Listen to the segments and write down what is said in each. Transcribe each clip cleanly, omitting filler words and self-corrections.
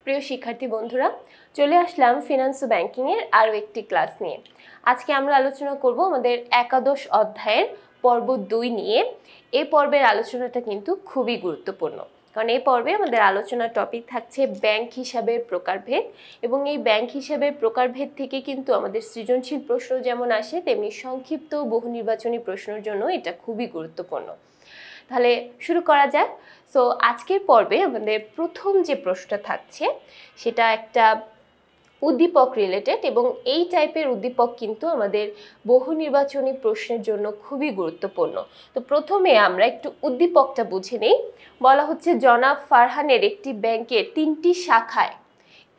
প্রিয় শিক্ষার্থী বন্ধুরা, চলে আসলাম ফিনান্স ও ব্যাংকিং এর আরো একটি ক্লাস নিয়ে। আজকে আমরা আলোচনা করব আমাদের একাদশ অধ্যায়ের পর্ব 2 নিয়ে। এই পর্বের আলোচনাটা কিন্তু খুবই গুরুত্বপূর্ণ, কারণ এই পর্বে আমাদের আলোচনার টপিক থাকছে ব্যাংক হিসাবের প্রকারভেদ, এবং এই ব্যাংক হিসাবের প্রকারভেদ থেকে কিন্তু আমাদের সৃজনশীল প্রশ্ন যেমন আসে, তেমনি সংক্ষিপ্ত বহু নির্বাচনী প্রশ্নের জন্য এটা খুবই গুরুত্বপূর্ণ। তাহলে শুরু করা যাক। সো আজকের পর্বে আমাদের প্রথম যে প্রশ্নটা থাকছে সেটা একটা উদ্দীপক রিলেটেড, এবং এই টাইপের উদ্দীপক কিন্তু আমাদের বহু নির্বাচনী প্রশ্নের জন্য খুবই গুরুত্বপূর্ণ। তো প্রথমে আমরা একটু উদ্দীপকটা বুঝে নেই। বলা হচ্ছে জনাব ফারহানের একটি ব্যাংকের 3টি শাখায়,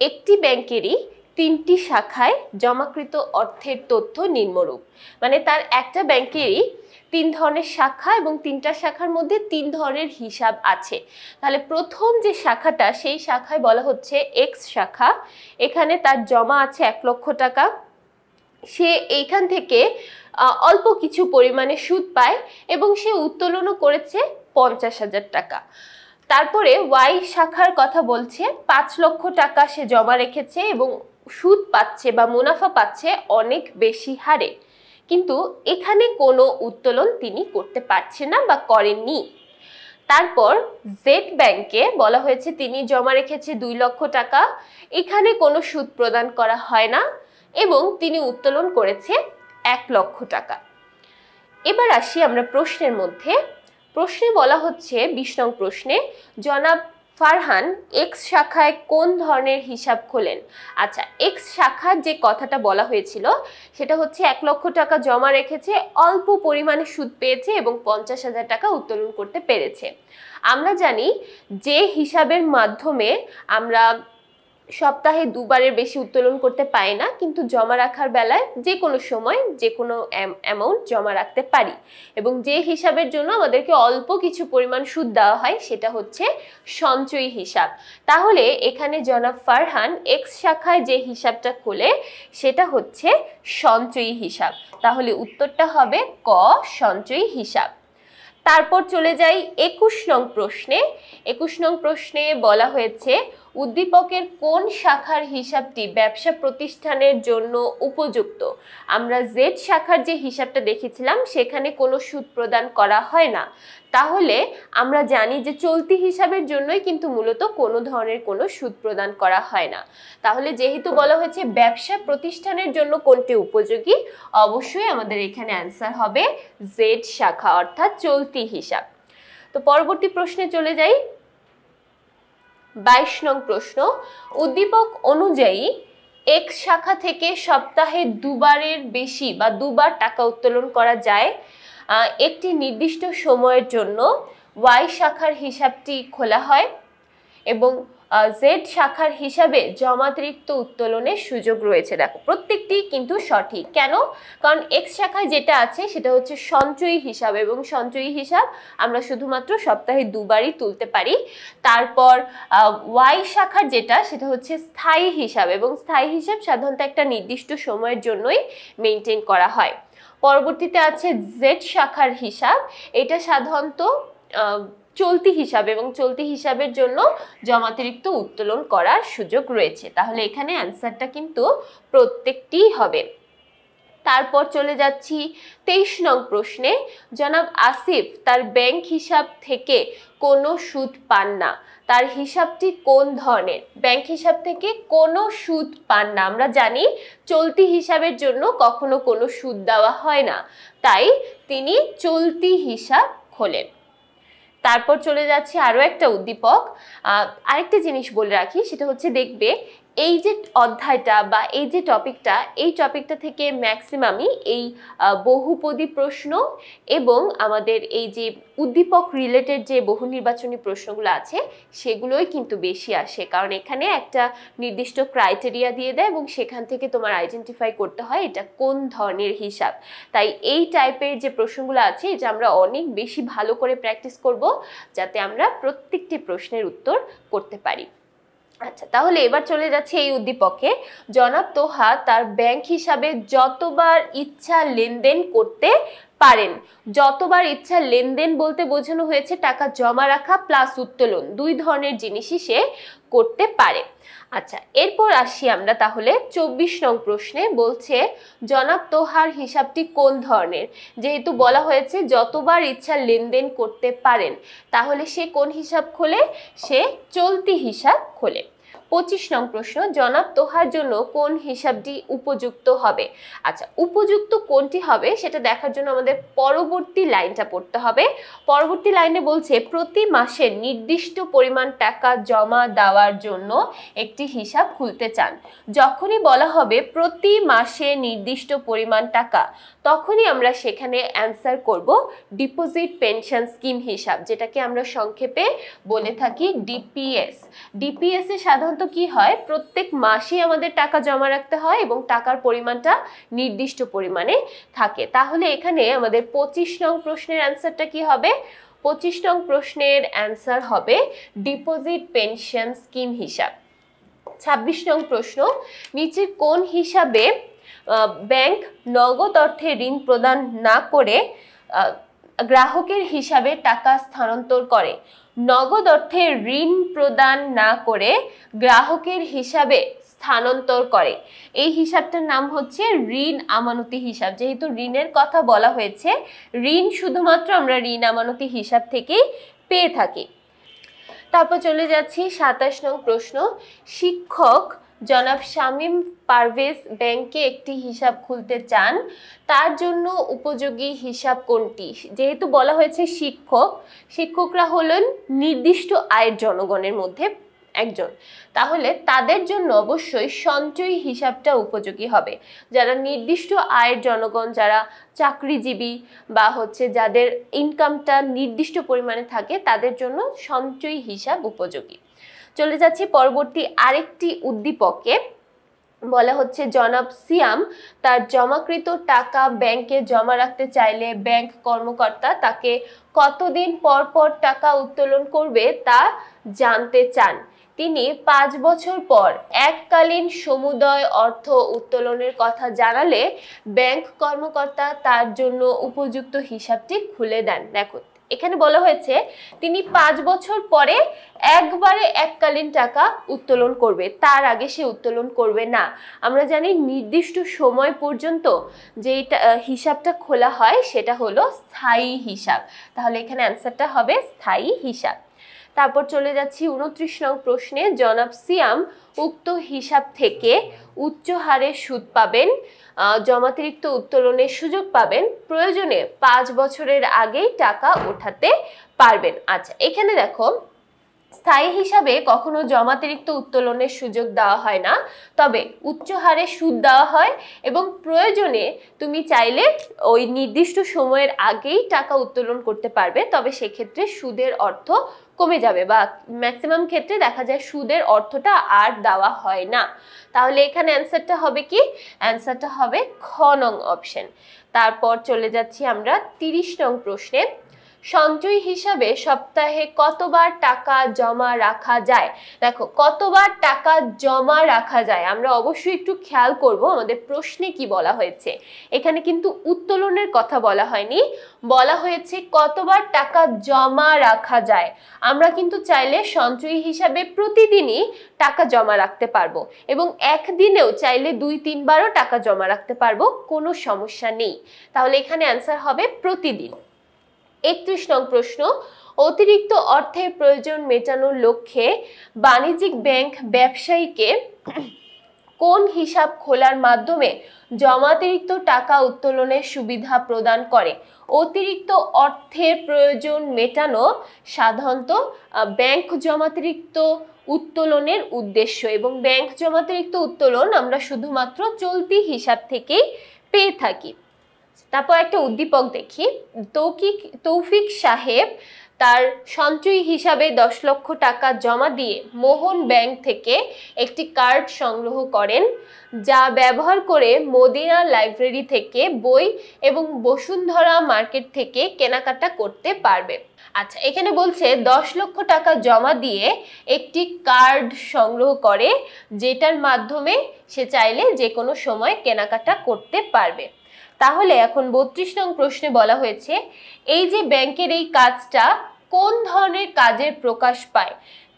একটি ব্যাংকেরই 3টি শাখায় জমাকৃত অর্থের তথ্য নিম্নরূপ। মানে তার একটা ব্যাংকেরই 3 ধরনের শাখা এবং 3টা শাখার মধ্যে 3 ধরনের হিসাব আছে। তাহলে প্রথম যে শাখাটা, সেই শাখায় বলা হচ্ছে এক্স শাখা, এখানে তার জমা আছে 1 লক্ষ টাকা। সে এইখান থেকে অল্প কিছু পরিমাণে সুদ পায় এবং সে উত্তোলনও করেছে 50,000 টাকা। তারপরে ওয়াই শাখার কথা বলছে 5 লক্ষ টাকা সে জমা রেখেছে এবং সুদ পাচ্ছে বা মুনাফা পাচ্ছে অনেক বেশি হারে, কিন্তু এখানে কোনো উত্তোলন তিনি করতে পারছেন না বা করেননি। তারপর জেড ব্যাংকে বলা হয়েছে তিনি জমা রেখেছে 2 লক্ষ টাকা, এখানে কোনো সুদ প্রদান করা হয় না এবং তিনি উত্তোলন করেছে 1 লক্ষ টাকা। এবার আসি আমরা প্রশ্নের মধ্যে। প্রশ্নে বলা হচ্ছে 20 নং প্রশ্নে জনাব ফারহান এক্স শাখায় কোন ধরনের হিসাব খোলেন। আচ্ছা, এক্স শাখার যে কথাটা বলা হয়েছিল সেটা হচ্ছে 1 লক্ষ টাকা জমা রেখেছে, অল্প পরিমাণে সুদ পেয়েছে এবং 50,000 টাকা উত্তোলন করতে পেরেছে। আমরা জানি যে হিসাবের মাধ্যমে আমরা সপ্তাহে 2 বারের বেশি উত্তোলন করতে পারি না, কিন্তু জমা রাখার বেলায় যে কোনো সময় যে কোনো অ্যামাউন্ট জমা রাখতে পারি, এবং যে হিসাবের জন্য আমাদেরকে অল্প কিছু পরিমাণ সুদ দেওয়া হয় সেটা হচ্ছে সঞ্চয়ী হিসাব। তাহলে এখানে জনাব ফারহান এক্স শাখায় যে হিসাবটা খোলে সেটা হচ্ছে সঞ্চয়ী হিসাব। তাহলে উত্তরটা হবে ক, সঞ্চয়ী হিসাব। তারপর চলে যাই 21 নং প্রশ্নে। 21 নং প্রশ্নে বলা হয়েছে উদ্দীপকের কোন শাখার হিসাবটি ব্যবসা প্রতিষ্ঠানের জন্য উপযুক্ত। আমরা জেড শাখার যে হিসাবটা দেখেছিলাম সেখানে কোনো সুদ প্রদান করা হয় না, তাহলে আমরা জানি যে চলতি হিসাবের জন্যই কিন্তু মূলত কোনো ধরনের কোনো সুদ প্রদান করা হয় না। তাহলে যেহেতু বলা হয়েছে ব্যবসা প্রতিষ্ঠানের জন্য কোনটি উপযোগী, অবশ্যই আমাদের এখানে অ্যান্সার হবে জেড শাখা, অর্থাৎ চলতি হিসাব। তো পরবর্তী প্রশ্নে চলে যাই। 22 নং প্রশ্ন উদ্দীপক অনুযায়ী এক্স শাখা থেকে সপ্তাহে 2 বারের বেশি বা 2 বার টাকা উত্তোলন করা যায়। একটি নির্দিষ্ট সময়ের জন্য ওয়াই শাখার হিসাবটি খোলা হয় এবং জেড শাখার হিসাবে জমাতিরিক্ত উত্তোলনের সুযোগ রয়েছে। দেখো প্রত্যেকটি কিন্তু সঠিক। কেন? কারণ এক্স শাখায় যেটা আছে সেটা হচ্ছে সঞ্চয়ী হিসাব, এবং সঞ্চয়ী হিসাব আমরা শুধুমাত্র সপ্তাহে 2 বারই তুলতে পারি। তারপর ওয়াই শাখার যেটা সেটা হচ্ছে স্থায়ী হিসাব, এবং স্থায়ী হিসাব সাধারণত একটা নির্দিষ্ট সময়ের জন্যই মেনটেন করা হয়। পরবর্তীতে আছে জেড শাখার হিসাব, এটা সাধারণত চলতি হিসাব, এবং চলতি হিসাবের জন্য জমাতিরিক্ত উত্তোলন করার সুযোগ রয়েছে। তাহলে এখানে অ্যান্সারটা কিন্তু প্রত্যেকটি হবে। তারপর চলে যাচ্ছি 23 নং প্রশ্নে জনাব আসিফ তার ব্যাংক হিসাব থেকে কোনো সুদ পান না। তার হিসাবটি কোন ধরনের? ব্যাংক হিসাব থেকে কোনো সুদ পান না। আমরা জানি চলতি হিসাবের জন্য কখনো কোনো সুদ দেওয়া হয় না, তাই তিনি চলতি হিসাব খোলেন। তারপর চলে যাচ্ছে আরো একটা উদ্দীপক। আরেকটা জিনিস বলে রাখি, সেটা হচ্ছে দেখবে এই যে অধ্যায়টা বা এই যে টপিকটা, এই টপিকটা থেকে ম্যাক্সিমামই এই বহুপদী প্রশ্ন এবং আমাদের এই যে উদ্দীপক রিলেটেড যে বহু নির্বাচনী প্রশ্নগুলো আছে সেগুলোই কিন্তু বেশি আসে, কারণ এখানে একটা নির্দিষ্ট ক্রাইটেরিয়া দিয়ে দেয় এবং সেখান থেকে তোমার আইডেন্টিফাই করতে হয় এটা কোন ধরনের হিসাব। তাই এই টাইপের যে প্রশ্নগুলো আছে এটা আমরা অনেক বেশি ভালো করে প্র্যাকটিস করব, যাতে আমরা প্রত্যেকটি প্রশ্নের উত্তর করতে পারি। আচ্ছা, তাহলে এবার চলে যাচ্ছে এই উদ্দীপকে জনাব তোহা তার ব্যাংক হিসাবে যতবার ইচ্ছা লেনদেন করতে পারেন। যতবার ইচ্ছা লেনদেন বলতে বোঝানো হয়েছে টাকা জমা রাখা প্লাস উত্তোলন, 2 ধরনের জিনিসই সে করতে পারে। আচ্ছা, এরপর আসি আমরা তাহলে 24 নং প্রশ্নে। বলছে জনাব তোহার হিসাবটি কোন ধরনের? যেহেতু বলা হয়েছে যতবার ইচ্ছা লেনদেন করতে পারেন, তাহলে সে কোন হিসাব খোলে? সে চলতি হিসাব খোলে। 25 নং প্রশ্ন, জনাব তোহার জন্য কোন হিসাবটি উপযুক্ত হবে? আচ্ছা, উপযুক্ত কোনটি হবে সেটা দেখার জন্য আমাদের পরবর্তী লাইনটা পড়তে হবে। পরবর্তী লাইনে বলছে প্রতি মাসে নির্দিষ্ট পরিমাণ টাকা জমা দেওয়ার জন্য একটি হিসাব খুলতে চান। যখনই বলা হবে প্রতি মাসে নির্দিষ্ট পরিমাণ টাকা, তখনই আমরা সেখানে অ্যান্সার করব ডিপোজিট পেনশন স্কিম হিসাব, যেটাকে আমরা সংক্ষেপে বলে থাকি ডিপিএস। ডিপিএস এ সাধারণত কি হয়, প্রত্যেক মাসেই আমাদের টাকা জমা রাখতে হয় এবং টাকার পরিমাণটা নির্দিষ্ট পরিমাণে থাকে। তাহলে এখানে আমাদের 25 নং প্রশ্নের অ্যান্সারটা কি হবে? 25 নং প্রশ্নের অ্যান্সার হবে ডিপোজিট পেনশন স্কিম হিসাব। 26 নং প্রশ্ন, নিচের কোন হিসাবে ব্যাংক নগদ অর্থে ঋণ প্রদান না করে গ্রাহকের হিসাবে টাকা স্থানান্তর করে? নগদ অর্থে ঋণ প্রদান না করে গ্রাহকের হিসাবে স্থানান্তর করে। এই হিসাবটার নাম হচ্ছে ঋণ আমানতি হিসাব। যেহেতু ঋণের কথা বলা হয়েছে, ঋণ শুধুমাত্র আমরা ঋণ আমানতি হিসাব থেকেই পেয়ে থাকি। তারপর চলে যাচ্ছি 27 নং প্রশ্ন, শিক্ষক জনাব শামীম পারভেজ ব্যাংকে একটি হিসাব খুলতে চান, তার জন্য উপযোগী হিসাব কোনটি? যেহেতু বলা হয়েছে শিক্ষকরা হলেন নির্দিষ্ট আয়ের জনগণের মধ্যে একজন, তাহলে তাদের জন্য অবশ্যই সঞ্চয়ী হিসাবটা উপযোগী হবে। যারা নির্দিষ্ট আয়ের জনগণ, যারা চাকরিজীবী বা যাদের ইনকামটা নির্দিষ্ট পরিমাণে থাকে, তাদের জন্য সঞ্চয়ী হিসাব উপযোগী। চলে যাচ্ছি পরবর্তী আরেকটি উদ্দীপকে। বলা হচ্ছে জনাব সিয়াম তার জমাকৃত টাকা ব্যাংকে জমা রাখতে চাইলে ব্যাংক কর্মকর্তা তাকে কতদিন পর পর টাকা উত্তোলন করবে তা জানতে চান। তিনি 5 বছর পর এককালীন সমুদয় অর্থ উত্তোলনের কথা জানালে ব্যাংক কর্মকর্তা তার জন্য উপযুক্ত হিসাবটি খুলে দেন। দেখো, এখানে বলা হয়েছে তিনি 5 বছর পরে একবারে এককালীন টাকা উত্তোলন করবে, তার আগে সে উত্তোলন করবে না। আমরা জানি নির্দিষ্ট সময় পর্যন্ত যে হিসাবটা খোলা হয় সেটা হলো স্থায়ী হিসাব। তাহলে এখানে অ্যান্সারটা হবে স্থায়ী হিসাব। তারপর চলে যাচ্ছি 29 নং প্রশ্নে, জনাব সিয়াম উক্ত হিসাব থেকে উচ্চ হারে সুদ পাবেন, জমাতিরিক্ত উত্তোলনের সুযোগ পাবেন, প্রয়োজনে 5 বছরের আগেই টাকা ওঠাতে পারবেন। আচ্ছা, এখানে দেখো স্থায়ী হিসাবে কখনো জমাতিরিক্ত উত্তোলনের সুযোগ দেওয়া হয় না, তবে উচ্চ হারে সুদ দেওয়া হয় এবং প্রয়োজনে তুমি চাইলে ওই নির্দিষ্ট সময়ের আগেই টাকা উত্তোলন করতে পারবে, তবে সেক্ষেত্রে সুদের অর্থ কমে যাবে বা ম্যাক্সিমাম ক্ষেত্রে দেখা যায় সুদের অর্থটা আর দেওয়া হয় না। তাহলে এখানে অ্যান্সারটা হবে কি? অ্যান্সারটা হবে খ নং অপশন। তারপর চলে যাচ্ছি আমরা 30 নং প্রশ্নে, সঞ্চয় হিসাবে সপ্তাহে কতবার টাকা জমা রাখা যায়? দেখো, কতবার টাকা জমা রাখা যায় আমরা অবশ্যই একটু খেয়াল করব আমাদের প্রশ্নে কি বলা হয়েছে। এখানে কিন্তু উত্তোলনের কথা বলা হয়নি, বলা হয়েছে কতবার টাকা জমা রাখা যায়। আমরা কিন্তু চাইলে সঞ্চয়ী হিসাবে প্রতিদিনই টাকা জমা রাখতে পারবো এবং একদিনেও চাইলে 2-3 বারও টাকা জমা রাখতে পারবো, কোনো সমস্যা নেই। তাহলে এখানে অ্যান্সার হবে প্রতিদিন। 31 নং প্রশ্ন, অতিরিক্ত অর্থের প্রয়োজন মেটানোর লক্ষ্যে বাণিজ্যিক ব্যাংক ব্যবসায়ীকে কোন হিসাব খোলার মাধ্যমে জমাতিরিক্ত টাকা উত্তোলনের সুবিধা প্রদান করে? অতিরিক্ত অর্থের প্রয়োজন মেটানো সাধারণত ব্যাংক জমাতিরিক্ত উত্তোলনের উদ্দেশ্য, এবং ব্যাংক জমাতিরিক্ত উত্তোলন আমরা শুধুমাত্র চলতি হিসাব থেকেই পেয়ে থাকি। তারপর একটা উদ্দীপক দেখি। তৌফিক সাহেব তার সঞ্চয়ী হিসাবে 10 লক্ষ টাকা জমা দিয়ে মোহন ব্যাংক থেকে একটি কার্ড সংগ্রহ করেন, যা ব্যবহার করে মদিনা লাইব্রেরি থেকে বই এবং বসুন্ধরা মার্কেট থেকে কেনাকাটা করতে পারবে। আচ্ছা, এখানে বলছে 10 লক্ষ টাকা জমা দিয়ে একটি কার্ড সংগ্রহ করে, যেটার মাধ্যমে সে চাইলে যে কোনো সময় কেনাকাটা করতে পারবে। তাহলে এখন 32 নং প্রশ্নে বলা হয়েছে এই যে ব্যাংকের এই কাজটা কোন ধরনের কাজের প্রকাশ পায়?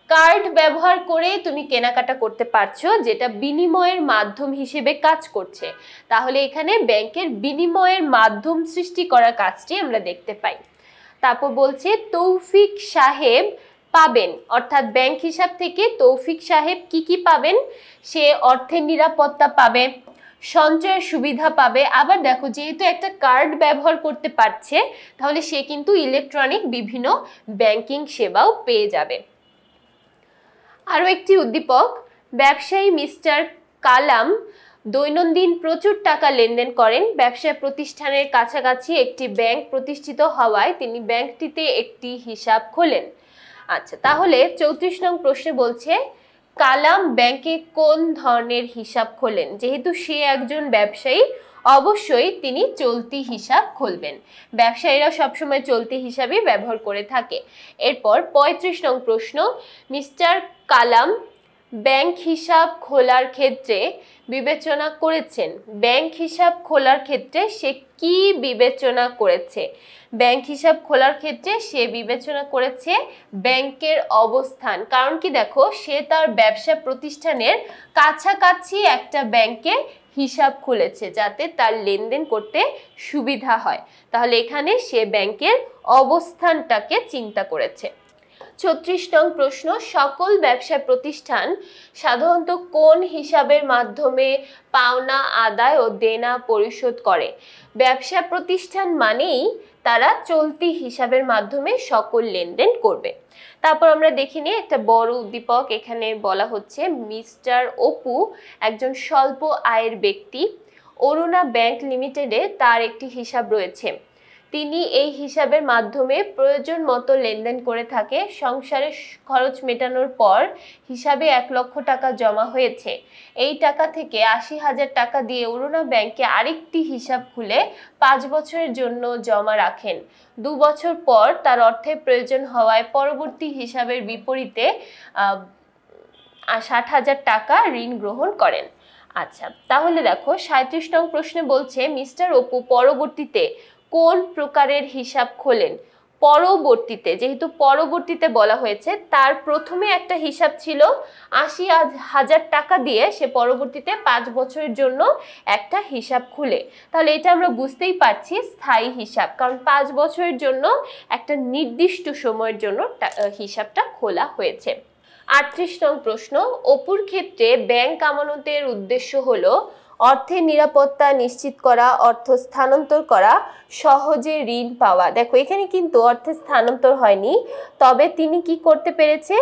কার্ড ব্যবহার করে তুমি কেনাকাটা করতে পারছো, যেটা বিনিময়ের মাধ্যম হিসেবে কাজ করছে। তাহলে এখানে ব্যাংকের বিনিময়ের মাধ্যম সৃষ্টি করার কাজটি আমরা দেখতে পাই। তারপর বলছে তৌফিক সাহেব পাবেন, অর্থাৎ ব্যাংক হিসাব থেকে তৌফিক সাহেব কি কি পাবেন? সে অর্থের নিরাপত্তা পাবে, সঞ্চয়ের সুবিধা পাবে। আবার দেখো, যেহেতু একটা কার্ড ব্যবহার করতে পারছে, তাহলে সে কিন্তু ইলেকট্রনিক বিভিন্ন ব্যাংকিং সেবাও পেয়ে যাবে। আরও একটি উদ্দীপক, ব্যবসায়ী মিস্টার কালাম দৈনন্দিন প্রচুর টাকা লেনদেন করেন। ব্যবসা প্রতিষ্ঠানের কাছাকাছি একটি ব্যাংক প্রতিষ্ঠিত হওয়ায় তিনি ব্যাংকটিতে একটি হিসাব খোলেন। আচ্ছা, তাহলে 34 নং প্রশ্নে বলছে কালাম ব্যাংকে কোন ধরনের হিসাব খোলেন? যেহেতু সে একজন ব্যবসায়ী, অবশ্যই তিনি চলতি হিসাব খুলবেন। ব্যবসায়ীরা সবসময় চলতি হিসাবই ব্যবহার করে থাকে। এরপর 35 নং প্রশ্ন, মিস্টার কালাম ব্যাংক হিসাব খোলার ক্ষেত্রে বিবেচনা করেছেন। ব্যাংক হিসাব খোলার ক্ষেত্রে সে কি বিবেচনা করেছে? ব্যাংক হিসাব খোলার ক্ষেত্রে সে বিবেচনা করেছে ব্যাংকের অবস্থান। কারণ কি, দেখো, সে তার ব্যবসা প্রতিষ্ঠানের কাছাকাছি একটা ব্যাংকে হিসাব খুলেছে যাতে তার লেনদেন করতে সুবিধা হয়। তাহলে এখানে সে ব্যাংকের অবস্থানটাকে চিন্তা করেছে। 36 নং প্রশ্ন, সকল ব্যবসা প্রতিষ্ঠান সাধারণত কোন হিসাবের মাধ্যমে পাওনা আদায় ও দেনা পরিশোধ করে? ব্যবসা প্রতিষ্ঠান মানেই তারা চলতি হিসাবের মাধ্যমে সকল লেনদেন করবে। তারপর আমরা দেখি নিই একটা বড় উদ্দীপক। এখানে বলা হচ্ছে মিস্টার অপু একজন স্বল্প আয়ের ব্যক্তি। অরুণা ব্যাংক লিমিটেডে তার একটি হিসাব রয়েছে। তিনি এই হিসাবের মাধ্যমে প্রয়োজন মতো লেনদেন করে থাকে। সংসারের খরচ মেটানোর পর হিসাবে 1 লক্ষ টাকা জমা হয়েছে। এই টাকা থেকে 80,000 টাকা দিয়ে অরুণা ব্যাংকে আরেকটি হিসাব খুলে 5 বছরের জন্য জমা রাখেন। 2 বছর পর তার অর্থের প্রয়োজন হওয়ায় পরবর্তী হিসাবের বিপরীতে 60,000 টাকা ঋণ গ্রহণ করেন। আচ্ছা, তাহলে দেখো 37 নং প্রশ্নে বলছে মিস্টার অপু পরবর্তীতে কোন প্রকারের হিসাব খোলেন? পরবর্তীতে, যেহেতু পরবর্তীতে বলা হয়েছে, তার প্রথমে একটা হিসাব ছিল 80,000 টাকা দিয়ে সে পরবর্তীতে 5 বছরের জন্য একটা হিসাব খুলে। তাহলে এটা আমরা বুঝতেই পারছি স্থায়ী হিসাব, কারণ 5 বছরের জন্য একটা নির্দিষ্ট সময়ের জন্য হিসাবটা খোলা হয়েছে। 38 নং প্রশ্ন, অপুর ক্ষেত্রে ব্যাংক আমানতের উদ্দেশ্য হলো অর্থের নিরাপত্তা নিশ্চিত করা, অর্থ স্থানান্তর করা, সহজে ঋণ পাওয়া। দেখো, এখানে কিন্তু অর্থের স্থানান্তর হয়নি, তবে তিনি কি করতে পেরেছে?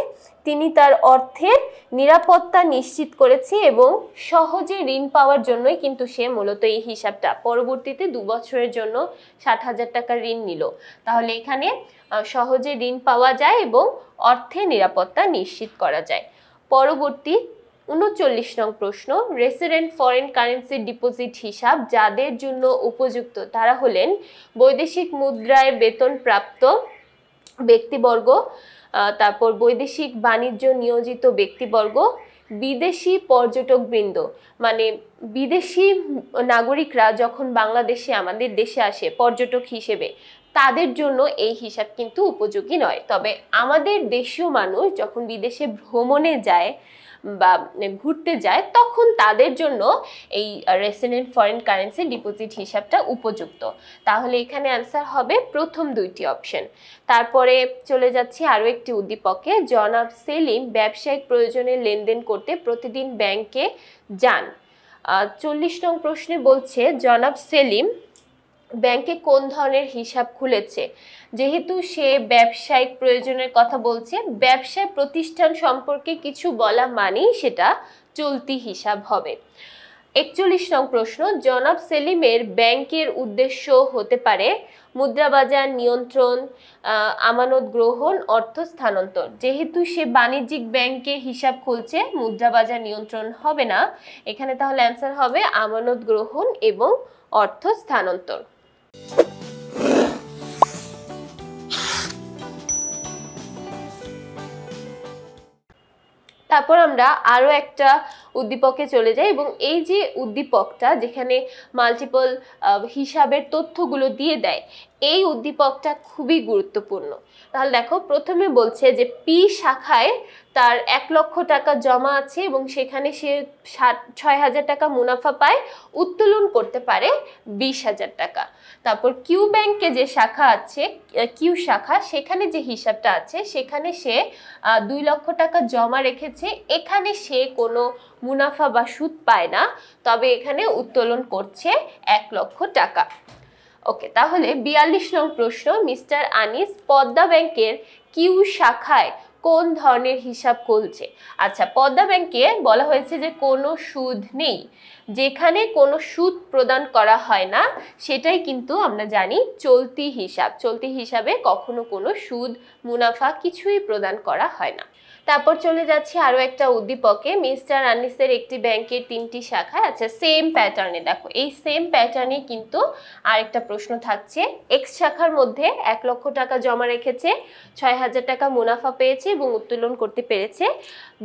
তিনি তার অর্থের নিরাপত্তা নিশ্চিত করেছে এবং সহজে ঋণ পাওয়ার জন্যই কিন্তু সে মূলত এই হিসাবটা পরবর্তীতে 2 বছরের জন্য 60,000 টাকা ঋণ নিল। তাহলে এখানে সহজে ঋণ পাওয়া যায় এবং অর্থের নিরাপত্তা নিশ্চিত করা যায়। পরবর্তী 39 নং প্রশ্ন, রেসিডেন্ট ফরেন কারেন্সি ডিপোজিট হিসাব যাদের জন্য উপযুক্ত তারা হলেন বৈদেশিক মুদ্রায় বেতনপ্রাপ্ত ব্যক্তিবর্গ, তারপর বৈদেশিক বাণিজ্য নিয়োজিত ব্যক্তিবর্গ, বিদেশি পর্যটকবৃন্দ। মানে বিদেশি নাগরিকরা যখন বাংলাদেশে আমাদের দেশে আসে পর্যটক হিসেবে, তাদের জন্য এই হিসাব কিন্তু উপযোগী নয়। তবে আমাদের দেশীয় মানুষ যখন বিদেশে ভ্রমণে যায় বা ঘুরতে যায়, তখন তাদের জন্য এই রেসিডেন্ট ফরেন কারেন্সি ডিপোজিট হিসাবটা উপযুক্ত। তাহলে এখানে অ্যান্সার হবে প্রথম 2টি অপশন। তারপরে চলে যাচ্ছি আরও একটি উদ্দীপকে, জনাব সেলিম ব্যবসায়িক প্রয়োজনে লেনদেন করতে প্রতিদিন ব্যাংকে যান। 40 নং প্রশ্নে বলছে জনাব সেলিম ব্যাংকে কোন ধরনের হিসাব খুলেছে? যেহেতু সে ব্যবসায়িক প্রয়োজনের কথা বলছে, ব্যবসায় প্রতিষ্ঠান সম্পর্কে কিছু বলা মানেই সেটা চলতি হিসাব হবে। 41 নং প্রশ্ন, জনাব সেলিমের ব্যাংকের উদ্দেশ্য হতে পারে মুদ্রাবাজার নিয়ন্ত্রণ, আমানত গ্রহণ, অর্থ স্থানান্তর। যেহেতু সে বাণিজ্যিক ব্যাংকে হিসাব খুলছে, মুদ্রাবাজার নিয়ন্ত্রণ হবে না। এখানে তাহলে অ্যান্সার হবে আমানত গ্রহণ এবং অর্থ স্থানান্তর। তারপর আমরা আরও একটা উদ্দীপকে চলে যাই এবং এই যে উদ্দীপকটা যেখানে মাল্টিপল হিসাবের তথ্যগুলো দিয়ে দেয়, এই উদ্দীপকটা খুবই গুরুত্বপূর্ণ। তাহলে দেখো প্রথমে বলছে যে পি শাখায় তার 1,00,000 টাকা জমা আছে এবং সেখানে সে 6,000 টাকা মুনাফা পায়, উত্তোলন করতে পারে 20,000 টাকা। তারপর কিউ ব্যাংকে যে শাখা আছে, কিউ শাখা, সেখানে যে হিসাবটা আছে সেখানে সে 2,00,000 টাকা জমা রেখেছে, এখানে সে কোনো মুনাফা বা সুদ পায় না, তবে এখানে উত্তোলন করছে 1,00,000 টাকা। ওকে, তাহলে 42 নং প্রশ্ন, মিস্টার আনিস পদ্মা ব্যাংকের কিউ শাখায় কোন ধরনের হিসাব খুলছে? আচ্ছা, পদ্মা ব্যাংকে বলা হয়েছে যে কোনো সুদ নেই, যেখানে কোনো সুদ প্রদান করা হয় না সেটাই কিন্তু আমরা জানি চলতি হিসাব। চলতি হিসাবে কখনো কোনো সুদ মুনাফা কিছুই প্রদান করা হয় না। তারপর চলে যাচ্ছি আরো একটা উদ্দীপকে, মিস্টার আনিসের একটি ব্যাংকের 3টি শাখা। আচ্ছা, সেম প্যাটার্নে দেখো, এই সেম প্যাটার্নে কিন্তু আরেকটা প্রশ্ন থাকছে। এক্স শাখার মধ্যে 1,00,000 টাকা জমা রেখেছে, 6,000 টাকা মুনাফা পেয়েছে এবং উত্তোলন করতে পেরেছে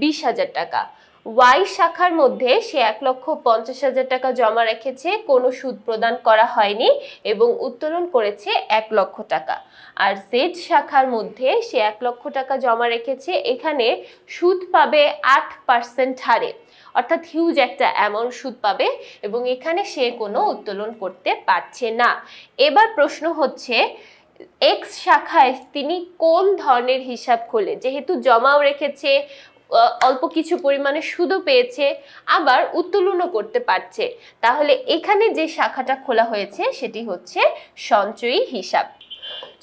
20,000 টাকা। ওয়াই শাখার মধ্যে সে 1,50,000 টাকা জমা রেখেছে, কোনো সুদ প্রদান করা হয়নি এবং উত্তোলন করেছে 1,00,000 টাকা। আর জেড শাখার মধ্যে সে 1,00,000 টাকা জমা রেখেছে, এখানে সুদ পাবে 8% হারে, অর্থাৎ হিউজ একটা অ্যামাউন্ট সুদ পাবে এবং এখানে সে কোনো উত্তোলন করতে পারছে না। এবার প্রশ্ন হচ্ছে এক্স শাখায় তিনি কোন ধরনের হিসাব খোলে? যেহেতু জমাও রেখেছে, অল্প কিছু পরিমাণে সুদও পেয়েছে, আবার উত্তোলনও করতে পারছে, তাহলে এখানে যে শাখাটা খোলা হয়েছে সেটি হচ্ছে সঞ্চয়ী হিসাব।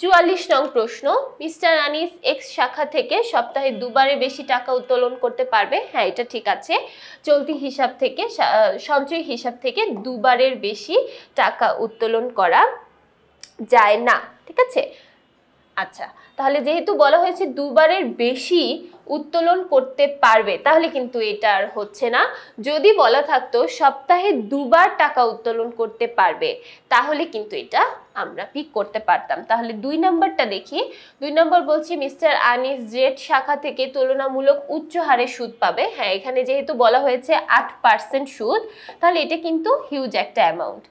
44 নং প্রশ্ন, মিস্টার আনিস এক্স শাখা থেকে সপ্তাহে 2বারে বেশি টাকা উত্তোলন করতে পারবে। হ্যাঁ, এটা ঠিক আছে। চলতি হিসাব থেকে, সঞ্চয়ী হিসাব থেকে 2বারের বেশি টাকা উত্তোলন করা যায় না, ঠিক আছে। আচ্ছা, তাহলে যেহেতু বলা হয়েছে 2বারের বেশি উত্তোলন করতে পারবে, তাহলে কিন্তু এটা আর হচ্ছে না। যদি বলা থাকতো সপ্তাহে 2বার টাকা উত্তোলন করতে পারবে, তাহলে কিন্তু এটা আমরা পিক করতে পারতাম। তাহলে 2 নম্বরটা দেখি। 2 নম্বর বলছি মিস্টার আনিস জেড শাখা থেকে তুলনামূলক উচ্চ হারে সুদ পাবে। হ্যাঁ, এখানে যেহেতু বলা হয়েছে 8% সুদ, তাহলে এটা কিন্তু হিউজ একটা অ্যামাউন্ট।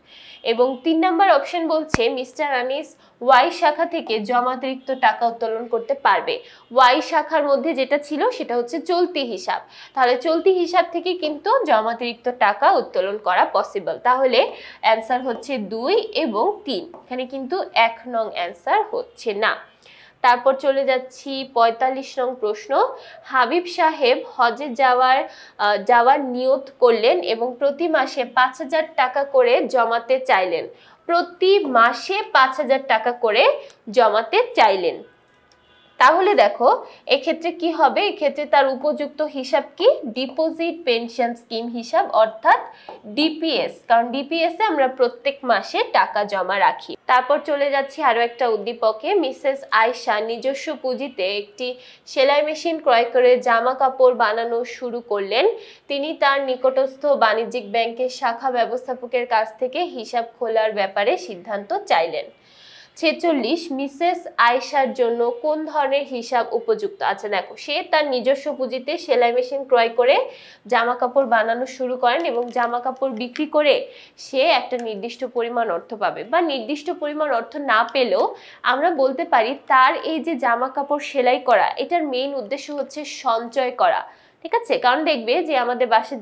এবং 3 নম্বর অপশন বলছে মিস্টার আনিস ওয়াই শাখা থেকে জমাতিরিক্ত টাকা উত্তোলন করতে পারবে। ওয়াই শাখার মধ্যে যেটা ছিল সেটা হচ্ছে চলতি হিসাব, তাহলে চলতি হিসাব থেকে কিন্তু জমাতিরিক্ত টাকা উত্তোলন করা পসিবল। তাহলে অ্যান্সার হচ্ছে 2 এবং 3, এখানে কিন্তু 1 নং অ্যান্সার হচ্ছে না। তারপর চলে যাচ্ছি 45 নং প্রশ্ন, হাবিব সাহেব হজে যাওয়ার নিয়ত করলেন এবং প্রতি মাসে 5,000 টাকা করে জমাতে চাইলেন। প্রতি মাসে 5,000 টাকা করে জমাতে চাইলেন, তাহলে দেখো এক্ষেত্রে কি হবে? এক্ষেত্রে তার উপযুক্ত হিসাব কি? ডিপোজিট পেনশন স্কিম হিসাব, অর্থাৎ ডিপিএস, কারণ ডিপিএস এ আমরা প্রত্যেক মাসে টাকা জমা রাখি। তারপর চলে যাচ্ছি আরো একটা উদ্দীপকে, মিসেস আয়শা নিজস্ব পুঁজিতে একটি সেলাই মেশিন ক্রয় করে জামা কাপড় বানানো শুরু করলেন। তিনি তার নিকটস্থ বাণিজ্যিক ব্যাংকের শাখা ব্যবস্থাপকের কাছ থেকে হিসাব খোলার ব্যাপারে সিদ্ধান্ত চাইলেন। 46, মিসেস আয়শার জন্য কোন ধরনের হিসাব উপযুক্ত? আচ্ছা দেখো, সে তার নিজস্ব পুঁজিতে সেলাই মেশিন ক্রয় করে জামা কাপড় বানানো শুরু করেন এবং জামা কাপড় বিক্রি করে সে একটা নির্দিষ্ট পরিমাণ অর্থ পাবে, বা নির্দিষ্ট পরিমাণ অর্থ না পেলেও আমরা বলতে পারি তার এই যে জামা কাপড় সেলাই করা, এটার মেইন উদ্দেশ্য হচ্ছে সঞ্চয় করা, ঠিক আছে। কারণ দেখবে যে আমাদের বাসায়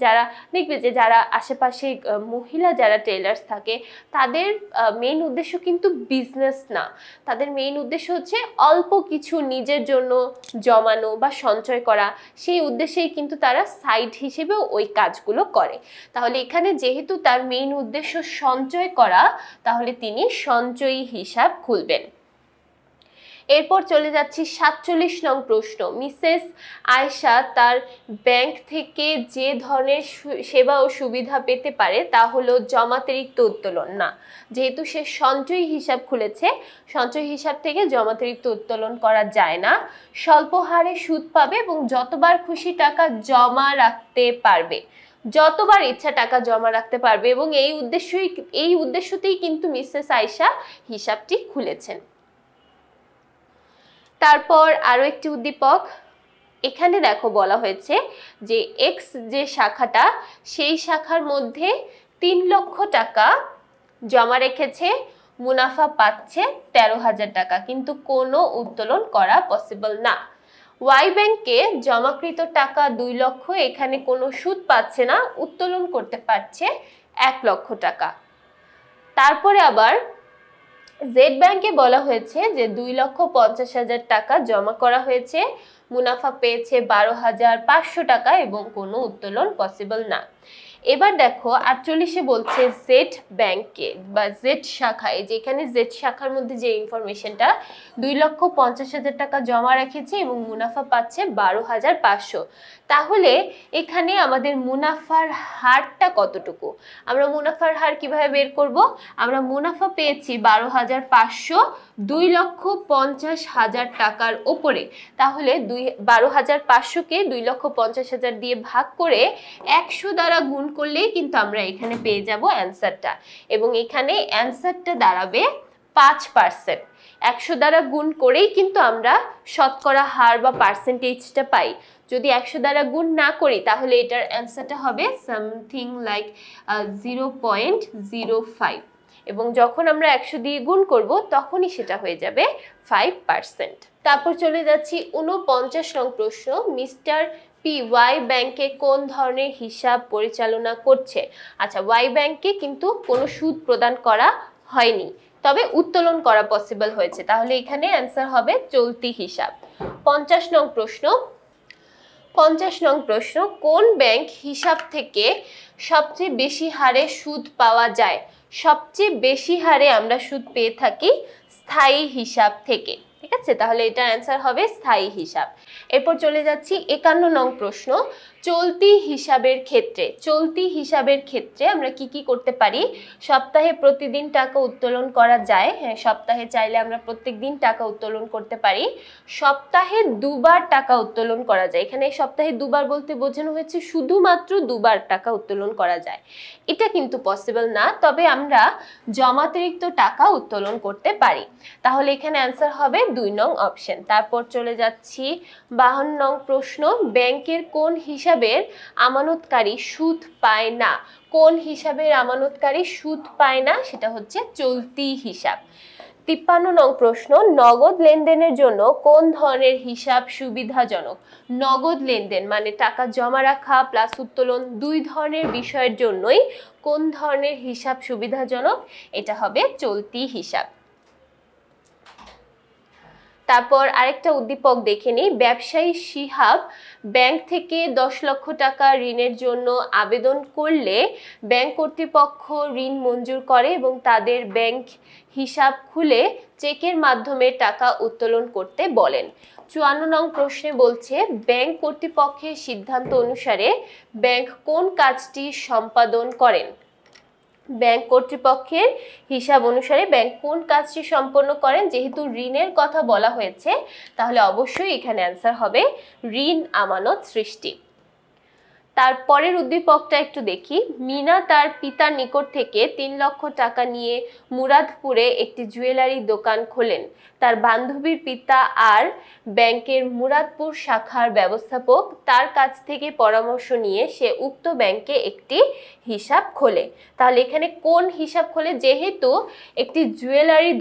যারা আশেপাশে মহিলা যারা টেলার্স থাকে, তাদের মেইন উদ্দেশ্য কিন্তু বিজনেস না, তাদের মেইন উদ্দেশ্য হচ্ছে অল্প কিছু নিজের জন্য জমানো বা সঞ্চয় করা। সেই উদ্দেশ্যেই কিন্তু তারা সাইড হিসেবেও ওই কাজগুলো করে। তাহলে এখানে যেহেতু তার মেইন উদ্দেশ্য সঞ্চয় করা, তাহলে তিনি সঞ্চয়ী হিসাব খুলবেন। এরপর চলে যাচ্ছি 47 নং প্রশ্ন, মিসেস আয়শা তার ব্যাংক থেকে যে ধরনের সেবা ও সুবিধা পেতে পারে তা হলো জমাতিরিক্ত উত্তোলন না। যেহেতু সে সঞ্চয়ী হিসাব খুলেছে, সঞ্চয় হিসাব থেকে জমাতিরিক্ত উত্তোলন করা যায় না। স্বল্প হারে সুদ পাবে এবং যতবার খুশি টাকা জমা রাখতে পারবে, যতবার ইচ্ছা টাকা জমা রাখতে পারবে, এবং এই উদ্দেশ্যতেই কিন্তু মিসেস আয়শা হিসাবটি খুলেছেন। তারপর আরো একটি উদ্দীপক, এখানে দেখো বলা হয়েছে যে এক্স যে শাখাটা, সেই শাখার মধ্যে 3 লক্ষ টাকা জমা রেখেছে, মুনাফা পাচ্ছে 13,000 টাকা, কিন্তু কোনো উত্তোলন করা পসিবল না। ওয়াই ব্যাংকে জমাকৃত টাকা 2 লক্ষ, এখানে কোনো সুদ পাচ্ছে না, উত্তোলন করতে পারছে 1 লক্ষ টাকা। তারপরে আবার জেড ব্যাংকে বলা হয়েছে যে 2,50,000 টাকা জমা করা হয়েছে, মুনাফা পেয়েছে 12,500 টাকা এবং কোনো উত্তোলন পসিবল না। এবার দেখো 48-এ বলছে জেড ব্যাংকে বা জেড শাখায়, যেখানে জেড শাখার মধ্যে যে ইনফরমেশনটা 2,50,000 টাকা জমা রেখেছে এবং মুনাফা পাচ্ছে 12,500। তাহলে এখানে আমাদের মুনাফার হারটা কতটুকু? আমরা মুনাফার হার কিভাবে বের করব? আমরা মুনাফা পেয়েছি 12,500 2,50,000 টাকার উপরে, তাহলে 12,500-কে 2,50,000 দিয়ে ভাগ করে 100 দ্বারা গুণ করলেই কিন্তু আমরা এখানে পেয়ে যাব অ্যান্সারটা, এবং এখানে অ্যান্সারটা দাঁড়াবে 5%। 100 দ্বারা গুণ করেই কিন্তু আমরা শতকরা হার বা পার্সেন্টেজটা পাই। যদি 100 দ্বারা গুণ না করি তাহলে এটার অ্যান্সারটা হবে সামথিং লাইক 0.05, এবং যখন আমরা 100 দিয়ে গুণ করব তখনই সেটা হয়ে যাবে 5%। তারপর চলে যাচ্ছি 49 নং প্রশ্ন। মিস্টার পি ওয়াই ব্যাংকে কোন ধরনের হিসাব পরিচালনা করছে? আচ্ছা, ওয়াই ব্যাংকে কিন্তু কোনো সুদ প্রদান করা হয়নি, তবে উত্তোলন করা পসিবল হয়েছে, তাহলে এখানে অ্যান্সার হবে চলতি হিসাব। 50 নং প্রশ্ন। 50 নং প্রশ্ন, কোন ব্যাংক হিসাব থেকে সবচেয়ে বেশি হারে সুদ পাওয়া যায়? সবচেয়ে বেশি হারে আমরা সুদ পেয়ে থাকি স্থায়ী হিসাব থেকে, ঠিক আছে, তাহলে এটা অ্যান্সার হবে স্থায়ী হিসাব। এরপর চলে যাচ্ছি 51 নং প্রশ্ন। চলতি হিসাবের ক্ষেত্রে, চলতি হিসাবের ক্ষেত্রে আমরা কি কি করতে পারি? সপ্তাহে প্রতিদিন টাকা উত্তোলন করা যায়, হ্যাঁ সপ্তাহে চাইলে আমরা প্রত্যেক দিন টাকা উত্তোলন করতে পারি। সপ্তাহে দুবার টাকা উত্তোলন করা যায়, এখানে সপ্তাহে দুবার বলতে বোঝানো হয়েছে শুধুমাত্র দুবার টাকা উত্তোলন করা যায়, এটা কিন্তু পসিবল না, তবে আমরা জমাতিরিক্ত টাকা উত্তোলন করতে পারি, তাহলে এখানে অ্যান্সার হবে 2 নং অপশন। তারপর চলে যাচ্ছি 52 নং প্রশ্ন। ব্যাংকের কোন হিসাবের আমানতকারী সুদ পায় না? কোন হিসাবের আমানতকারী সুদ পায় না? সেটা হচ্ছে চলতি হিসাব। 53 নং প্রশ্ন। নগদ লেনদেনের জন্য কোন ধরনের হিসাব সুবিধাজনক? নগদ লেনদেন মানে টাকা জমা রাখা প্লাস উত্তোলন, দুই ধরনের বিষয়ের জন্যই কোন ধরনের হিসাব সুবিধাজনক? এটা হবে চলতি হিসাব। তারপর আরেকটা উদ্দীপক দেখে নিই। ব্যবসায়ী শিহাব ব্যাংক থেকে 10 লক্ষ টাকা ঋণের জন্য আবেদন করলে ব্যাংক কর্তৃপক্ষ ঋণ মঞ্জুর করে এবং তাদের ব্যাংক হিসাব খুলে চেকের মাধ্যমে টাকা উত্তোলন করতে বলেন। 54 নং প্রশ্নে বলছে ব্যাংক কর্তৃপক্ষের সিদ্ধান্ত অনুসারে ব্যাংক কোন কাজটি সম্পাদন করেন? ব্যাংক কর্তৃপক্ষের হিসাব অনুসারে ব্যাংক কোন কাজটি সম্পন্ন করেন? যেহেতু ঋণের কথা বলা হয়েছে তাহলে অবশ্যই এখানে অ্যান্সার হবে ঋণ আমানত সৃষ্টি। তারপরের উদ্দীপকটা একটু দেখি। মিনা তার পিতার নিকট থেকে 3 লক্ষ টাকা নিয়ে মুরাদপুরে একটি জুয়েলারি দোকান খোলেন। তার বান্ধবীর পিতা আর ব্যাংকের মুরাদপুর শাখার ব্যবস্থাপক তার কাছ থেকে পরামর্শ নিয়ে সে উক্ত ব্যাংকে একটি হিসাব খোলে। তাহলে এখানে কোন হিসাব খোলে? যেহেতু একটি জুয়েলারি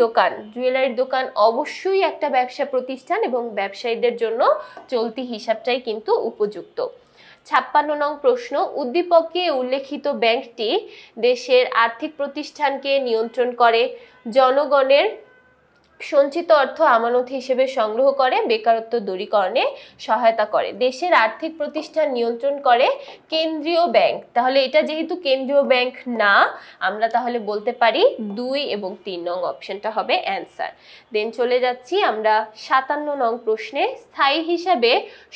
দোকান অবশ্যই একটা ব্যবসা প্রতিষ্ঠান এবং ব্যবসায়ীদের জন্য চলতি হিসাবটাই কিন্তু উপযুক্ত। 56 নং প্রশ্ন। উদ্দীপকে উল্লেখিত ব্যাংকটি দেশের আর্থিক প্রতিষ্ঠানকে নিয়ন্ত্রণ করে, জনগণের সঞ্চিত অর্থ আমানত হিসেবে সংগ্রহ করে, বেকারত্ব দূরীকরণে সহায়তা করে। দেশের আর্থিক প্রতিষ্ঠান নিয়ন্ত্রণ করে কেন্দ্রীয় ব্যাংক, তাহলে এটা যেহেতু কেন্দ্রীয় ব্যাংক না, আমরা তাহলে বলতে পারি 2 এবং 3 নং অপশনটা হবে অ্যান্সার। দেন চলে যাচ্ছি আমরা 57 নং প্রশ্নে। স্থায়ী হিসাবে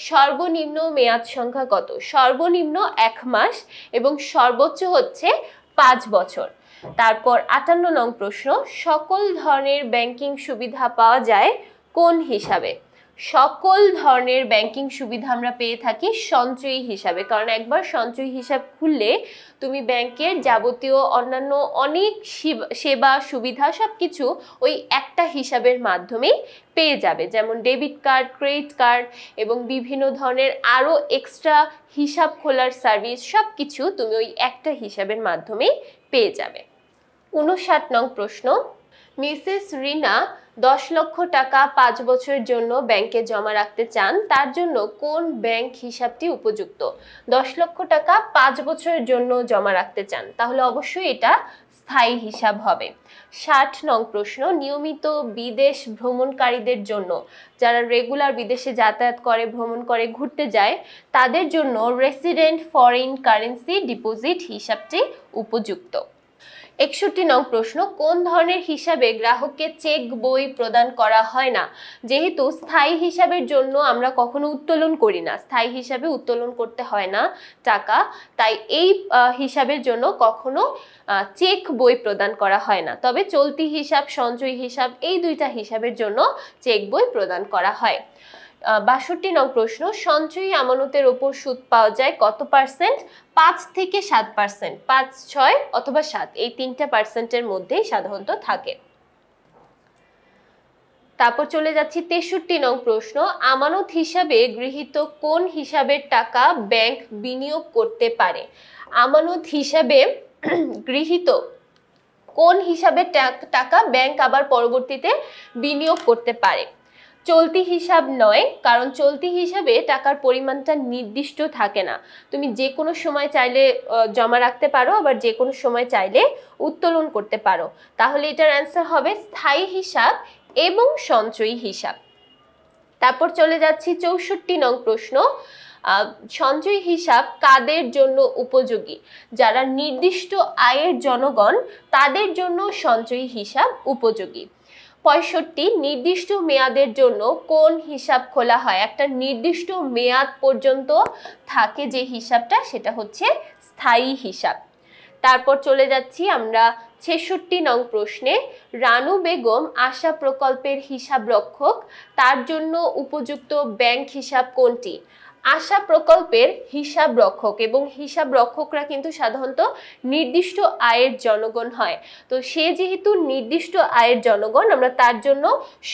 সর্বনিম্ন মেয়াদ সংখ্যা কত? সর্বনিম্ন 1 মাস এবং সর্বোচ্চ হচ্ছে 5 বছর। তারপর 58 নং প্রশ্ন। সকল ধরনের ব্যাংকিং সুবিধা পাওয়া যায় কোন হিসাবে? সকল ধরনের ব্যাংকিং সুবিধা আমরা পেয়ে থাকি সঞ্চয়ী হিসাবে, কারণ একবার সঞ্চয়ী হিসাব খুললে তুমি ব্যাংকের যাবতীয় অন্যান্য অনেক সেবা সুবিধা সবকিছু ওই একটা হিসাবের মাধ্যমেই পেয়ে যাবে, যেমন ডেবিট কার্ড, ক্রেডিট কার্ড এবং বিভিন্ন ধরনের আরও এক্সট্রা হিসাব খোলার সার্ভিস সবকিছু তুমি ওই একটা হিসাবের মাধ্যমেই পেয়ে যাবে। 59 নং প্রশ্ন। মিসেস রিনা 10 লক্ষ টাকা 5 বছরের জন্য ব্যাংকে জমা রাখতে চান, তার জন্য কোন ব্যাংক হিসাবটি উপযুক্ত? 10 লক্ষ টাকা 5 বছরের জন্য জমা রাখতে চান, তাহলে অবশ্যই এটা স্থায়ী হিসাব হবে। 60 নং প্রশ্ন, নিয়মিত বিদেশ ভ্রমণকারীদের জন্য, যারা রেগুলার বিদেশে যাতায়াত করে, ভ্রমণ করে, ঘুরতে যায়, তাদের জন্য রেসিডেন্ট ফরেন কারেন্সি ডিপোজিট হিসাবটি উপযুক্ত। 61 নং প্রশ্ন, কোন ধরনের হিসাবে গ্রাহককে চেক বই প্রদান করা হয় না? যেহেতু স্থায়ী হিসাবের জন্য আমরা কখনো উত্তোলন করি না, স্থায়ী হিসাবে উত্তোলন করতে হয় না টাকা, তাই এই হিসাবের জন্য কখনো চেক বই প্রদান করা হয় না। তবে চলতি হিসাব, সঞ্চয় হিসাব, এই দুইটা হিসাবের জন্য চেক বই প্রদান করা হয়। 62 নং প্রশ্ন, সঞ্চয়ী আমানতের ওপর সুদ পাওয়া যায় কত পার্সেন্ট? 5 থেকে 7%, 5, 6 অথবা 7, এই 3% মধ্যেই সাধারণত থাকে। তারপর চলে যাচ্ছি 63 নং প্রশ্ন, আমানত হিসাবে গৃহীত কোন হিসাবের টাকা ব্যাংক বিনিয়োগ করতে পারে? আমানত হিসাবে গৃহীত কোন হিসাবের টাকা ব্যাংক আবার পরবর্তীতে বিনিয়োগ করতে পারে? চলতি হিসাব নয়, কারণ চলতি হিসাবে টাকার পরিমাণটা নির্দিষ্ট থাকে না, তুমি যে কোনো সময় চাইলে জমা রাখতে পারো, আবার যে কোনো সময় চাইলে উত্তোলন করতে পারো। তাহলে এটার অ্যান্সার হবে স্থায়ী হিসাব এবং সঞ্চয়ী হিসাব। তারপর চলে যাচ্ছি 64 নং প্রশ্ন, সঞ্চয় হিসাব কাদের জন্য উপযোগী? যারা নির্দিষ্ট আয়ের জনগণ, তাদের জন্য সঞ্চয়ী হিসাব উপযোগী। 65, নির্দিষ্ট মেয়াদের জন্য কোন হিসাব খোলা হয়? একটা নির্দিষ্ট মেয়াদ পর্যন্ত থাকে যে হিসাবটা, সেটা হচ্ছে স্থায়ী হিসাব। তারপর চলে যাচ্ছি আমরা 66 নং প্রশ্নে, রানু বেগম আশা প্রকল্পের হিসাব রক্ষক, তার জন্য উপযুক্ত ব্যাংক হিসাব কোনটি? আশা প্রকল্পের হিসাব রক্ষক এবং হিসাব রক্ষকরা কিন্তু সাধারণত নির্দিষ্ট আয়ের জনগণ হয়, তো সে যেহেতু নির্দিষ্ট আয়ের জনগণ, আমরা তার জন্য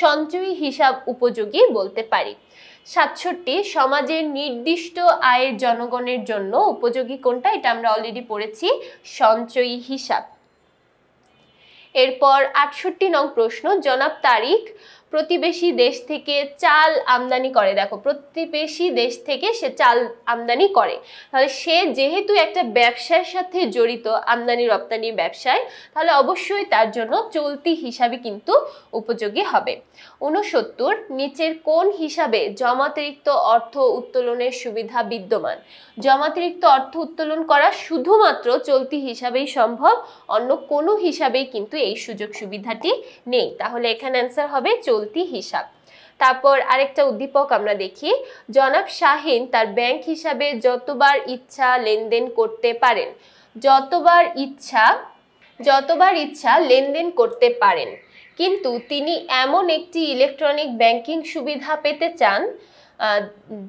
সঞ্চয়ী হিসাব উপযোগী বলতে পারি। 67, সমাজের নির্দিষ্ট আয়ের জনগণের জন্য উপযোগী কোনটা? এটা আমরা অলরেডি পড়েছি, সঞ্চয়ী হিসাব। এরপর 68 নং প্রশ্ন, জনাব তারিক প্রতিবেশী দেশ থেকে চাল আমদানি করে। দেখো, প্রতিবেশী দেশ থেকে সে চাল আমদানি করে, তাহলে সে যেহেতু একটা ব্যবসার সাথে জড়িত, আমদানি রপ্তানি ব্যবসায়, তাহলে অবশ্যই তার জন্য চলতি হিসাবে কিন্তু উপযোগী হবে। 69, নিচের কোন হিসাবে জমাতিরিক্ত অর্থ উত্তোলনের সুবিধা বিদ্যমান? জমাতিরিক্ত অর্থ উত্তোলন করা শুধুমাত্র চলতি হিসাবেই সম্ভব, অন্য কোনো হিসাবেই কিন্তু এই সুযোগ সুবিধাটি নেই, তাহলে এখানে অ্যান্সার হবে চলতি হিসাব। তারপর আরেকটা উদ্দীপক আমরা দেখি, জনাব শাহিন তার ব্যাংক হিসাবে যতবার ইচ্ছা লেনদেন করতে পারেন। যতবার ইচ্ছা লেনদেন করতে পারেন, কিন্তু তিনি এমন একটি ইলেকট্রনিক ব্যাংকিং সুবিধা পেতে চান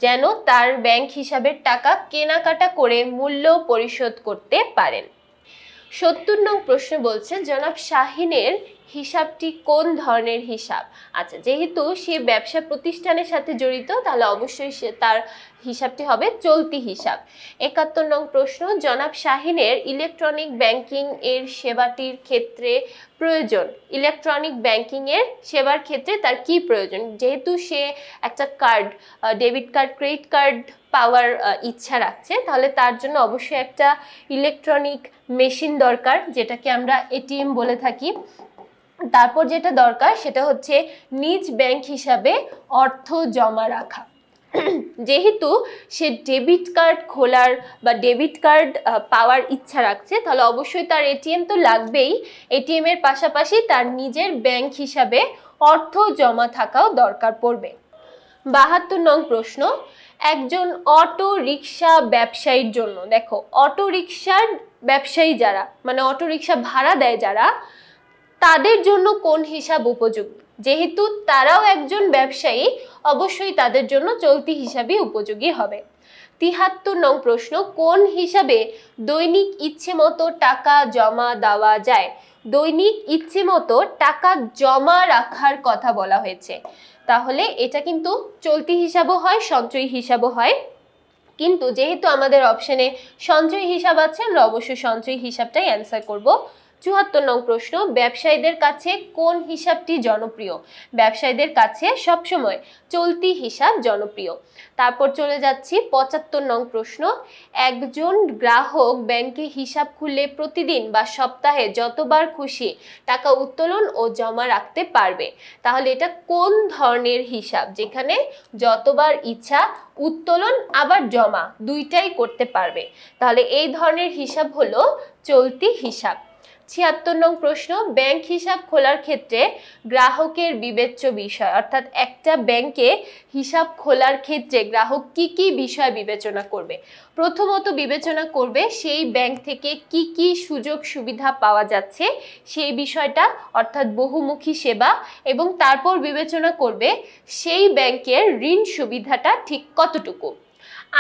যেন তার ব্যাংক হিসাবের টাকা কেনাকাটা করে মূল্য পরিশোধ করতে পারেন। 70 নং প্রশ্ন বলছে, জনাব শাহিনের হিসাবটি কোন ধরনের হিসাব? আচ্ছা, যেহেতু সে ব্যবসা প্রতিষ্ঠানের সাথে জড়িত, তাহলে অবশ্যই তার হিসাবটি হবে চলতি হিসাব। 71 নং প্রশ্ন, জনাব শাহিনের ইলেকট্রনিক ব্যাংকিং এর সেবাটির ক্ষেত্রে প্রয়োজন। ইলেকট্রনিক ব্যাংকিং এর সেবার ক্ষেত্রে তার কি প্রয়োজন? যেহেতু সে একটা card, debit card, credit card পাওয়ার ইচ্ছা রাখছে, তাহলে তার জন্য অবশ্যই একটা ইলেকট্রনিক মেশিন দরকার, যেটাকে আমরা এটিএম বলে থাকি। তারপর যেটা দরকার সেটা হচ্ছে নিজ ব্যাংক হিসাবে অর্থ জমা রাখা। যেহেতু সে ডেবিট কার্ড খোলার বা ডেবিট কার্ড পাওয়ার ইচ্ছা রাখছে, তাহলে অবশ্যই তার এটিএম তো লাগবেই, এটিএম এর পাশাপাশি তার নিজের ব্যাংক হিসাবে অর্থ জমা থাকাও দরকার পড়বে। 72 নং প্রশ্ন, একজন অটো রিক্সা ব্যবসায়ীর জন্য, দেখো অটো রিক্সার ব্যবসায়ী যারা, মানে অটো রিক্সা ভাড়া দেয় যারা, তাদের জন্য কোন হিসাব উপযোগী? যেহেতু তারাও একজন ব্যবসায়ী, অবশ্যই তাদের জন্য চলতি হিসাবই উপযোগী হবে। 73 নং প্রশ্ন, কোন হিসাবে দৈনিক ইচ্ছে মতো টাকা জমা দেওয়া যায়? দৈনিক ইচ্ছে মতো টাকা জমা রাখার কথা বলা হয়েছে, তাহলে এটা কিন্তু চলতি হিসাবও হয়, সঞ্চয়ী হিসাবও হয়, কিন্তু যেহেতু আমাদের অপশনে সঞ্চয় হিসাব আছে, আমরা অবশ্যই সঞ্চয় হিসাবটাই অ্যান্সার করব। ৭৪ নং প্রশ্ন, ব্যবসায়ীদের কাছে কোন হিসাবটি জনপ্রিয়? ব্যবসায়ীদের কাছে সবসময় চলতি হিসাব জনপ্রিয়। তারপর চলে যাচ্ছি ৭৫ নং প্রশ্ন, একজন গ্রাহক ব্যাংকে হিসাব খুলে প্রতিদিন বা সপ্তাহে যতবার খুশি টাকা উত্তোলন ও জমা রাখতে পারবে। তাহলে এটা কোন ধরনের হিসাব যেখানে যতবার ইচ্ছা উত্তোলন আবার জমা দুইটাই করতে পারবে? তাহলে এই ধরনের হিসাব হলো চলতি হিসাব। ৭৬ নং প্রশ্ন, ব্যাংক হিসাব খোলার ক্ষেত্রে গ্রাহকের বিবেচ্য বিষয়, অর্থাৎ একটা ব্যাংকে হিসাব খোলার ক্ষেত্রে গ্রাহক কি কি বিষয় বিবেচনা করবে? প্রথমত বিবেচনা করবে সেই ব্যাংক থেকে কি কি সুযোগ সুবিধা পাওয়া যাচ্ছে সেই বিষয়টা, অর্থাৎ বহুমুখী সেবা, এবং তারপর বিবেচনা করবে সেই ব্যাংকের ঋণ সুবিধাটা ঠিক কতটুকু।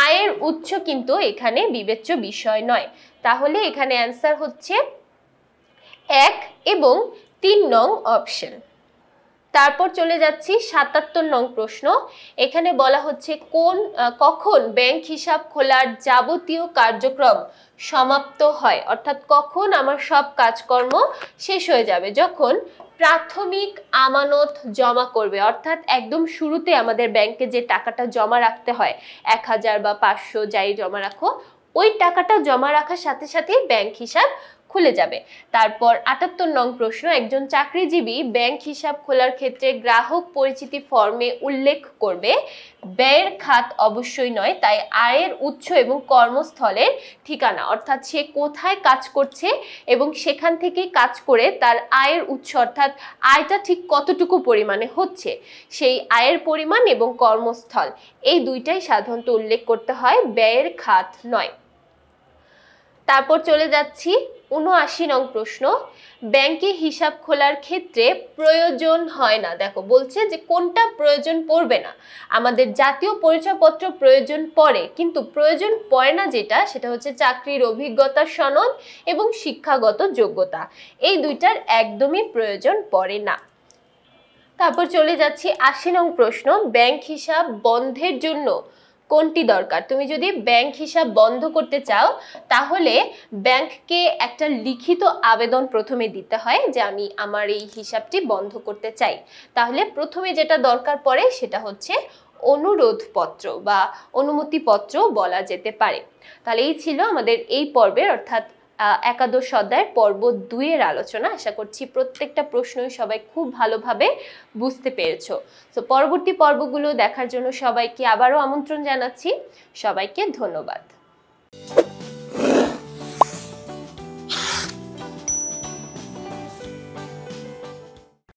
আয়ের উৎস কিন্তু এখানে বিবেচ্য বিষয় নয়। তাহলে এখানে অ্যান্সার হচ্ছে ১ এবং ৩ নং অপশন। তারপর চলে যাচ্ছি ৭৭ নং প্রশ্ন, এখানে বলা হচ্ছে কখন ব্যাংক হিসাব খোলার যাবতীয় কার্যক্রম সমাপ্ত হয়, অর্থাৎ কখন আমার সব কাজকর্ম শেষ হয়ে যাবে? যখন প্রাথমিক আমানত জমা করবে, অর্থাৎ একদম শুরুতে আমাদের ব্যাংকে যে টাকাটা জমা রাখতে হয় ১,০০০ বা ৫০০ যাই জমা রাখো, ওই টাকাটা জমা রাখার সাথে সাথে ব্যাংক হিসাব খুলে যাবে। তারপর ৭৮ নং প্রশ্ন, একজন চাকরিজীবী ব্যাংক হিসাব খোলার ক্ষেত্রে গ্রাহক পরিচিতি ফর্মে উল্লেখ করবে ব্যয়ের খাত অবশ্যই নয়, তাই আয়ের উৎস এবং কর্মস্থলের ঠিকানা, অর্থাৎ সে কোথায় কাজ করছে এবং সেখান থেকেই কাজ করে তার আয়ের উৎস, অর্থাৎ আয়টা ঠিক কতটুকু পরিমাণে হচ্ছে সেই আয়ের পরিমাণ এবং কর্মস্থল, এই দুইটাই সাধারণত উল্লেখ করতে হয়, ব্যয়ের খাত নয়। তারপর চলে যাচ্ছি ৭৯ নং প্রশ্ন, ব্যাংকে হিসাব খোলার ক্ষেত্রে প্রয়োজন হয় না, দেখো বলছে যে কোনটা প্রয়োজন পড়বে না। আমাদের জাতীয় পরিচয়পত্র প্রয়োজন পড়ে, কিন্তু প্রয়োজন পড়ে না যেটা, সেটা হচ্ছে চাকরির অভিজ্ঞতা সনদ এবং শিক্ষাগত যোগ্যতা, এই দুইটার একদমই প্রয়োজন পড়ে না। তারপর চলে যাচ্ছি ৮০ নং প্রশ্ন, ব্যাংক হিসাব বন্ধের জন্য কোনটি দরকার? তুমি যদি ব্যাংক হিসাব বন্ধ করতে চাও তাহলে ব্যাংককে একটা লিখিত আবেদন প্রথমে দিতে হয় যে আমি আমার এই হিসাবটি বন্ধ করতে চাই। তাহলে প্রথমে যেটা দরকার পড়ে সেটা হচ্ছে অনুরোধপত্র বা অনুমতিপত্র বলা যেতে পারে। তাহলে এই ছিল আমাদের এই পর্বের, অর্থাৎ একাদশ অধ্যায়ের পর্ব ২ এর আলোচনা। আশা করছি প্রত্যেকটা প্রশ্নই সবাই খুব ভালোভাবে বুঝতে পেরেছো। তো পরবর্তী পর্বগুলো দেখার জন্য সবাইকে আবারও আমন্ত্রণ জানাচ্ছি। সবাইকে ধন্যবাদ।